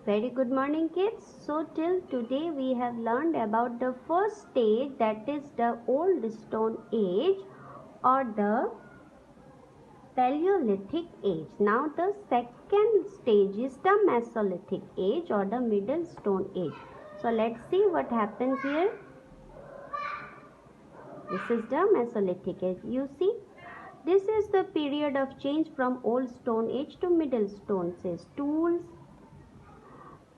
Very good morning, kids. So till today we have learned about the first stage, that is the Old Stone Age or the Paleolithic Age. Now the second stage is the Mesolithic Age or the Middle Stone Age. So let's see what happens here. This is the Mesolithic Age. You see, this is the period of change from Old Stone Age to Middle Stone Age.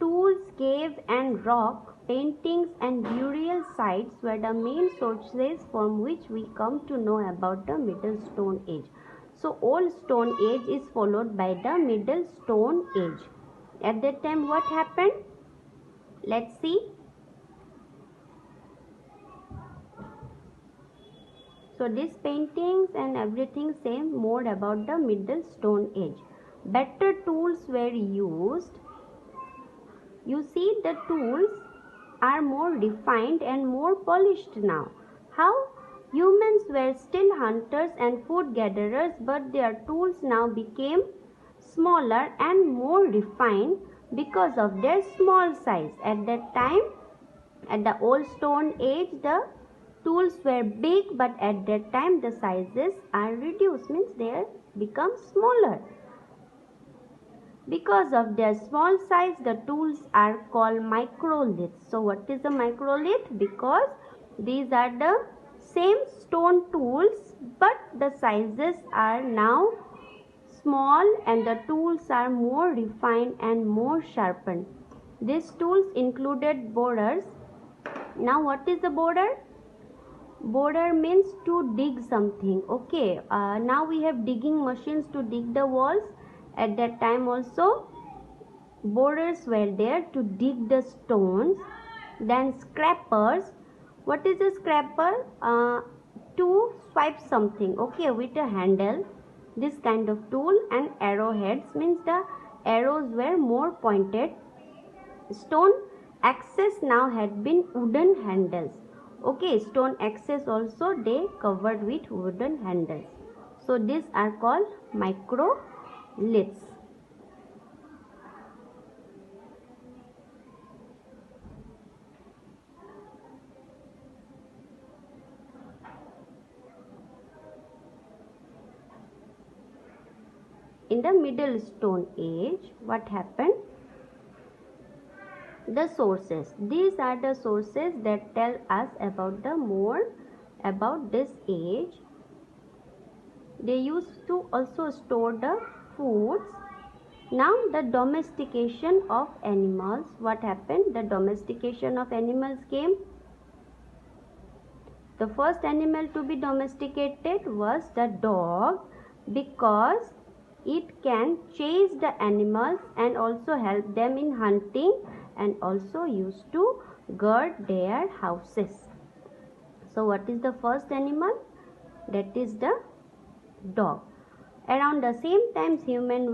Tools, caves and rock paintings and burial sites were the main sources from which we come to know about the Middle Stone Age. So Old Stone Age is followed by the Middle Stone Age. At that time what happened? Let's see. So these paintings and everything say more about the Middle Stone Age. Better tools were used. You see, the tools are more refined and more polished now. How? Humans were still hunters and food gatherers, but their tools now became smaller and more refined because of their small size. At that time, at the Old Stone Age, the tools were big, but at that time the sizes are reduced, means they become smaller. Because of their small size, the tools are called microliths. So what is a microlith? Because these are the same stone tools, but the sizes are now small and the tools are more refined and more sharpened. These tools included borders. Now what is the border? Border means to dig something. Okay, now we have digging machines to dig the walls. At that time also borders were there to dig the stones. Then scrapers. What is a scraper? To swipe something, okay, with a handle, this kind of tool. And arrowheads means the arrows were more pointed. Stone axes now had been wooden handles. Okay, stone axes also they covered with wooden handles. So these are called microliths. In the Middle Stone Age, what happened? The sources. These are the sources that tell us about the more about this age. They used to also store the foods. Now the domestication of animals. What happened? The domestication of animals came. The first animal to be domesticated was the dog, because it can chase the animals and also help them in hunting and also used to guard their houses. So what is the first animal? That is the dog. Around the same time, humans